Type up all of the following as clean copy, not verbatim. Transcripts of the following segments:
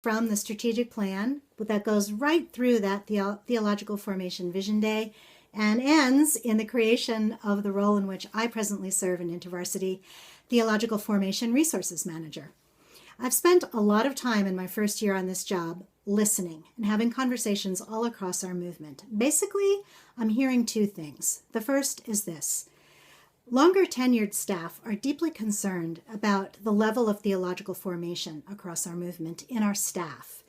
from the strategic plan that goes right through that theological formation vision day and ends in the creation of the role in which I presently serve in InterVarsity Theological Formation Resources Manager. I've spent a lot of time in my first year on this job listening and having conversations all across our movement. Basically, I'm hearing two things. The first is this. Longer tenured staff are deeply concerned about the level of theological formation across our movement in our staff.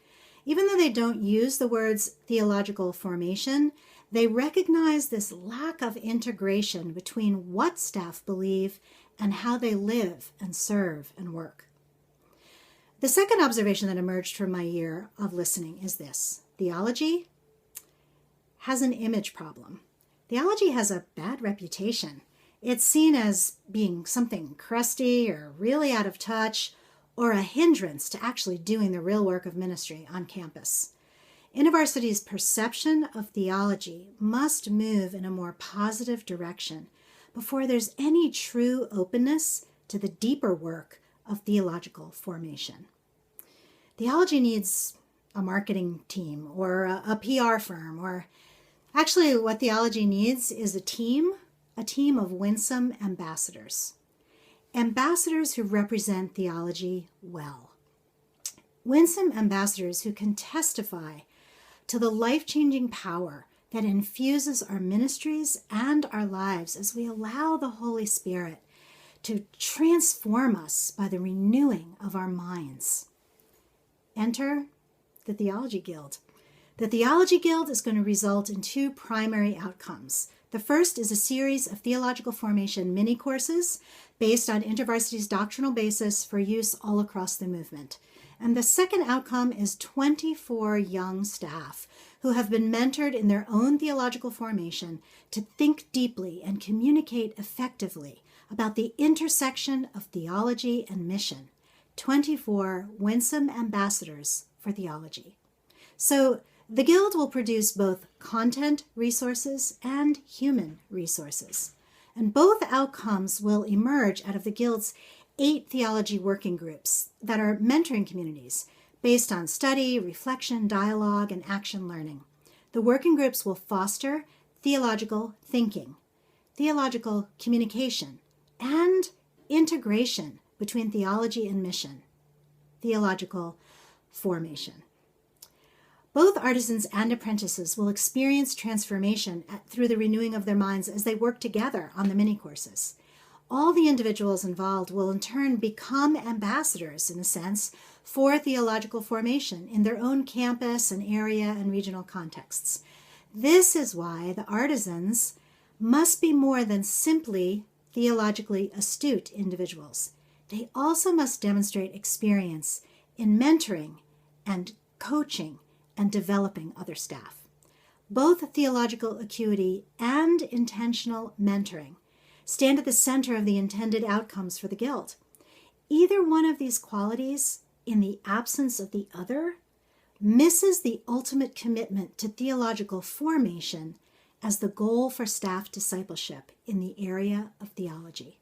Even though they don't use the words theological formation, they recognize this lack of integration between what staff believe and how they live and serve and work. The second observation that emerged from my year of listening is this. Theology has an image problem. Theology has a bad reputation. It's seen as being something crusty or really out of touch or a hindrance to actually doing the real work of ministry on campus. InterVarsity's perception of theology must move in a more positive direction before there's any true openness to the deeper work of theological formation. Theology needs a marketing team or a PR firm, or actually what theology needs is a team of winsome ambassadors. Ambassadors who represent theology well. Winsome ambassadors who can testify to the life-changing power that infuses our ministries and our lives as we allow the Holy Spirit to transform us by the renewing of our minds. Enter the Theology Guild. The Theology Guild is going to result in two primary outcomes. The first is a series of theological formation mini-courses based on InterVarsity's doctrinal basis for use all across the movement. And the second outcome is 24 young staff who have been mentored in their own theological formation to think deeply and communicate effectively about the intersection of theology and mission. 24 winsome ambassadors for theology. So the Guild will produce both content resources and human resources. And both outcomes will emerge out of the Guild's 8 theology working groups that are mentoring communities based on study, reflection, dialogue, and action learning. The working groups will foster theological thinking, theological communication, and integration between theology and mission, theological formation. Both artisans and apprentices will experience transformation through the renewing of their minds as they work together on the mini-courses. All the individuals involved will in turn become ambassadors, in a sense, for theological formation in their own campus and area and regional contexts. This is why the artisans must be more than simply theologically astute individuals. They also must demonstrate experience in mentoring and coaching and developing other staff. Both theological acuity and intentional mentoring stand at the center of the intended outcomes for the Guild. Either one of these qualities, in the absence of the other, misses the ultimate commitment to theological formation as the goal for staff discipleship in the area of theology.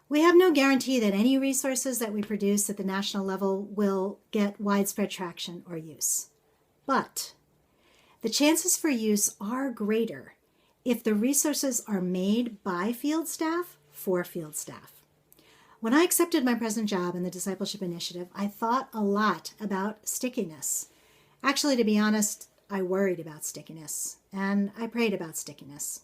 We have no guarantee that any resources that we produce at the national level will get widespread traction or use. But the chances for use are greater if the resources are made by field staff for field staff. When I accepted my present job in the Discipleship Initiative, I thought a lot about stickiness. Actually, to be honest, I worried about stickiness, and I prayed about stickiness.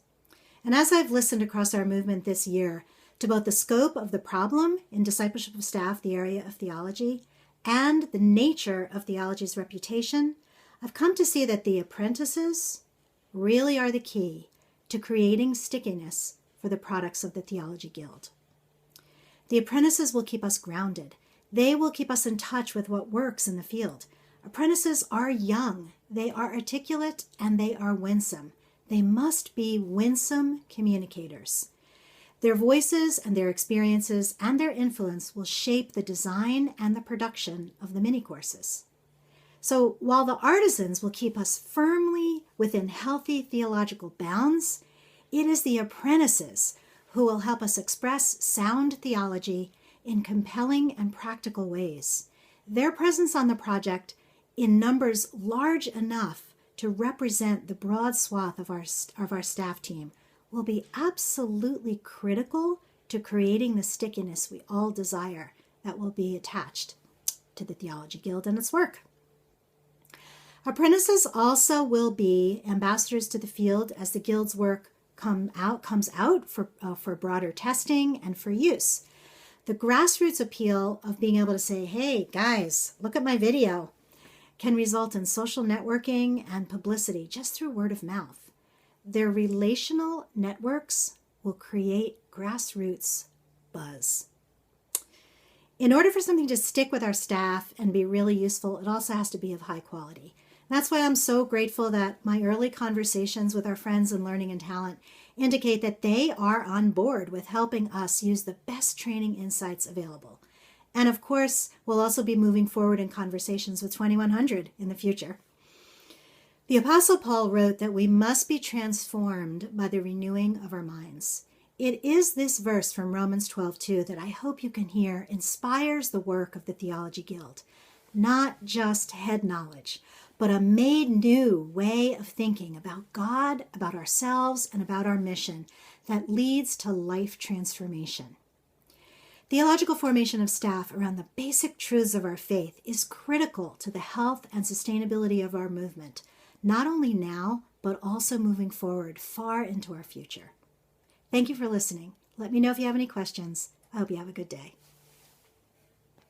And as I've listened across our movement this year to both the scope of the problem in discipleship of staff, the area of theology, and the nature of theology's reputation, I've come to see that the apprentices really are the key to creating stickiness for the products of the Theology Guild. The apprentices will keep us grounded. They will keep us in touch with what works in the field. Apprentices are young, they are articulate, and they are winsome. They must be winsome communicators. Their voices and their experiences and their influence will shape the design and the production of the mini-courses. So while the artisans will keep us firmly within healthy theological bounds, it is the apprentices who will help us express sound theology in compelling and practical ways. Their presence on the project in numbers large enough to represent the broad swath of our staff team will be absolutely critical to creating the stickiness we all desire that will be attached to the Theology Guild and its work. Apprentices also will be ambassadors to the field as the Guild's work comes out for broader testing and for use. The grassroots appeal of being able to say, hey, guys, look at my video, can result in social networking and publicity just through word of mouth. Their relational networks will create grassroots buzz. In order for something to stick with our staff and be really useful, it also has to be of high quality. That's why I'm so grateful that my early conversations with our friends in Learning and Talent indicate that they are on board with helping us use the best training insights available. And of course, we'll also be moving forward in conversations with 2100 in the future. The Apostle Paul wrote that we must be transformed by the renewing of our minds. It is this verse from Romans 12:2 that I hope you can hear inspires the work of the Theology Guild. Not just head knowledge, but a made new way of thinking about God, about ourselves, and about our mission that leads to life transformation. Theological formation of staff around the basic truths of our faith is critical to the health and sustainability of our movement, not only now, but also moving forward far into our future. Thank you for listening. Let me know if you have any questions. I hope you have a good day.